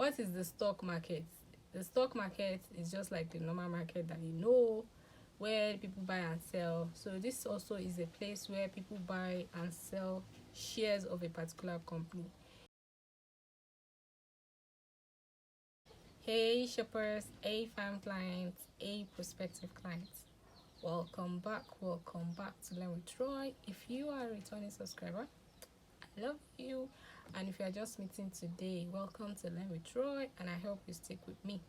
What is the stock market? The stock market is just like the normal market that you know, where people buy and sell. So this also is a place where people buy and sell shares of a particular company. Hey shoppers, hey farm clients, hey prospective clients. Welcome back to Learn with Troy. If you are a returning subscriber, I love you. And if you are just meeting today, welcome to Learn with Troy, and I hope you stick with me.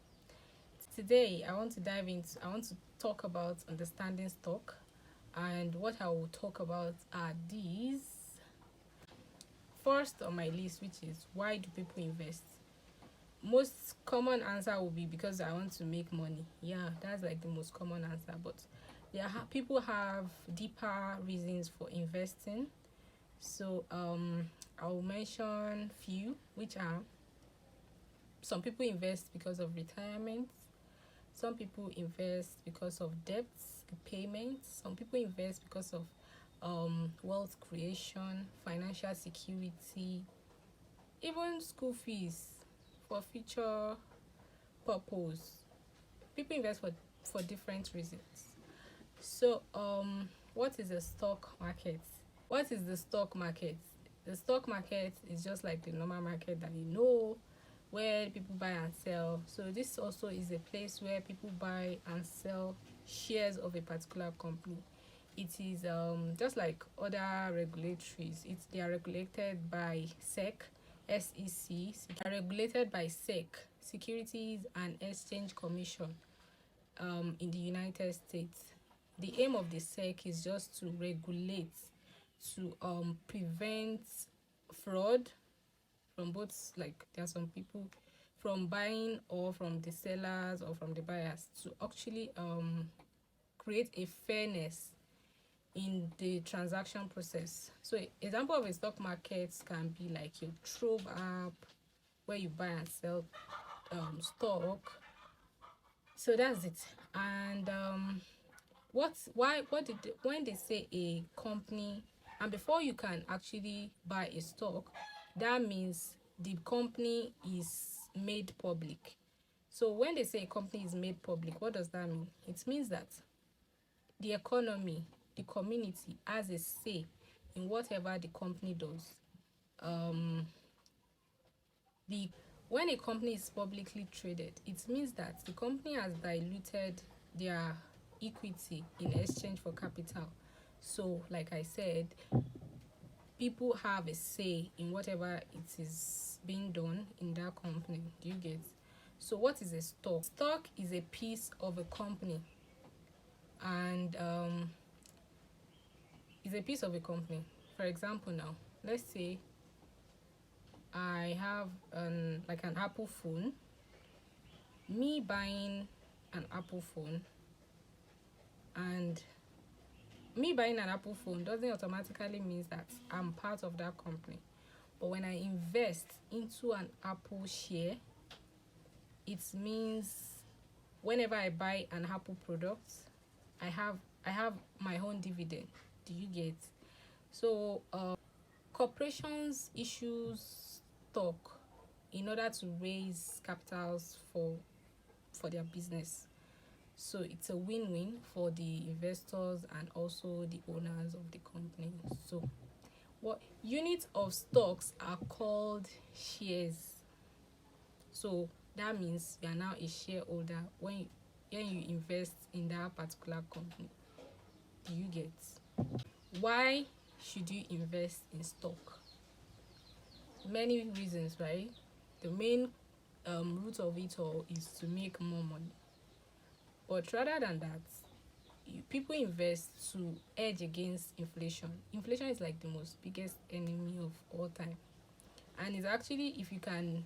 Today, I want to talk about understanding stock, and what I will talk about are these. First on my list, which is why do people invest? Most common answer will be because I want to make money. Yeah, that's like the most common answer, but people have deeper reasons for investing. So I'll mention few, which are: some people invest because of retirement, some people invest because of debts payments, some people invest because of wealth creation, financial security, even school fees for future purpose. People invest for different reasons. So what is the stock market? What is the stock market? The stock market is just like the normal market that you know, where people buy and sell. So this also is a place where people buy and sell shares of a particular company. It is just like other regulatories. They are regulated by SEC. They are regulated by Securities and Exchange Commission in the United States. The aim of the SEC is just to regulate, to prevent fraud from both, like there are some people from buying, or from the sellers or from the buyers, to actually create a fairness in the transaction process. So example of a stock market can be like your Trove app, where you buy and sell stock. So that's it. And when they say a company, and before you can actually buy a stock, that means the company is made public. So when they say a company is made public, what does that mean? It means that the economy, the community has a say in whatever the company does. The When a company is publicly traded, it means that the company has diluted their equity in exchange for capital. So like I said, people have a say in whatever it is being done in that company. Do you get? So what is a stock? Stock is a piece of a company, and is a piece of a company. For example, now let's say I have an Apple phone. Me buying an Apple phone and me buying an Apple phone doesn't automatically mean that I'm part of that company. But when I invest into an Apple share, it means whenever I buy an Apple product, I have my own dividend. Do you get? So corporations issue stock in order to raise capitals for their business. So it's a win-win for the investors and also the owners of the company. So what units of stocks are called shares. So that means you are now a shareholder when you invest in that particular company. Do you get? Why should you invest in stock? Many reasons, right? The main root of it all is to make more money. But rather than that, people invest to hedge against inflation. Inflation is like the most biggest enemy of all time, and it's actually, if you can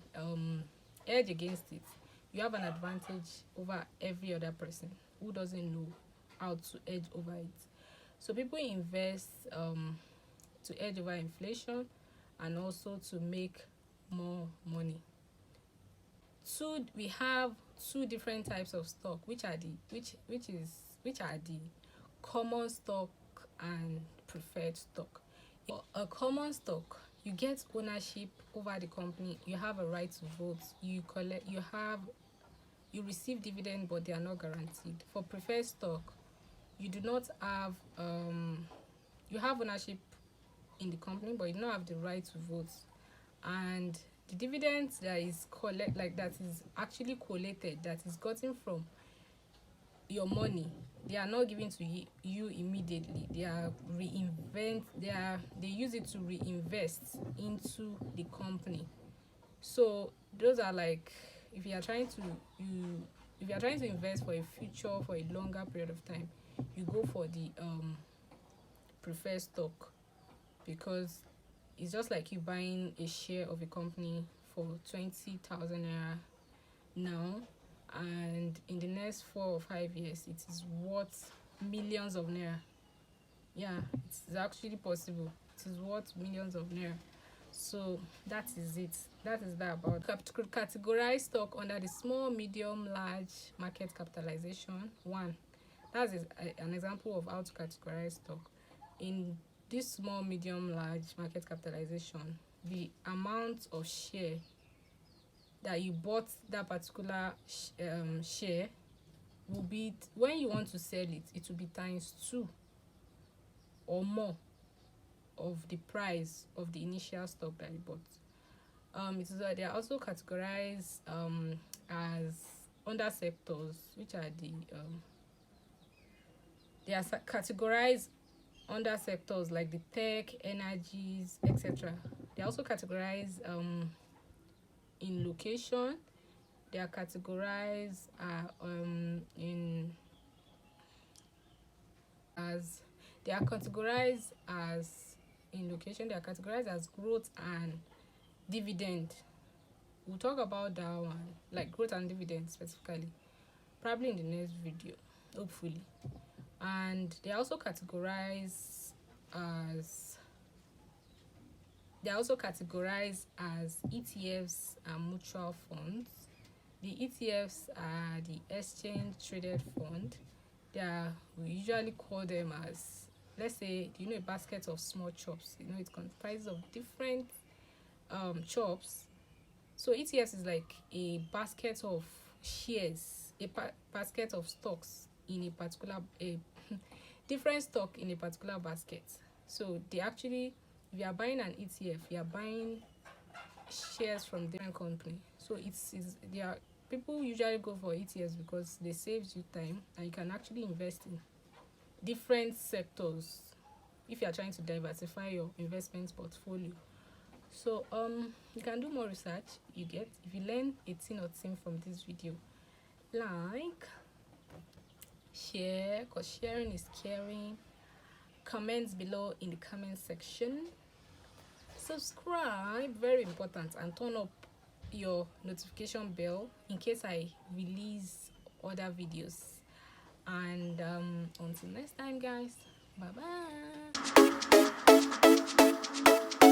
hedge against it, you have an advantage over every other person who doesn't know how to hedge over it. So people invest to hedge over inflation and also to make more money. We have two different types of stock, which are the common stock and preferred stock. A common stock you get ownership over the company. You have a right to vote. You receive dividend, but they are not guaranteed. For preferred stock, you do not have you have ownership in the company, but you don't have the right to vote. And the dividends that is that is actually collated, that is gotten from your money, they are not given to you immediately. They use it to reinvest into the company. So those are like, if you are trying to invest for a future, for a longer period of time, you go for the preferred stock, because it's just like you buying a share of a company for 20,000 naira now, and in the next 4 or 5 years it is worth millions of naira. Yeah, it's actually possible. It is worth millions of naira. So that is it. That is that about categorize stock under the small, medium, large market capitalization. One, that's an example of how to categorize stock. In this small, medium, large market capitalization, the amount of share that you bought that particular share will be, when you want to sell it, it will be ×2 or more of the price of the initial stock that you bought. They are also categorized as under sectors, which are they are categorized under sectors like the tech, energies, etc. They are also categorized in location. They are categorized in as they are categorized as in location. They are categorized as growth and dividend. We'll talk about that one, like growth and dividend specifically, probably in the next video, hopefully. And they are also categorized as ETFs and mutual funds. The ETFs are the exchange traded fund. We usually call them as, let's say, a basket of small chops. It comprises of different chops. So ETFs is like a basket of shares, a basket of stocks in a particular different stock in a particular basket. So they actually, if you are buying an ETF, you are buying shares from different company. So people usually go for ETFs because they saves you time, and you can actually invest in different sectors if you are trying to diversify your investment portfolio. So you can do more research. If you learn a thing or thing from this video, like, share, because sharing is caring. Comments below in the comment section. Subscribe, very important, and turn up your notification bell in case I release other videos. And until next time, guys, bye bye.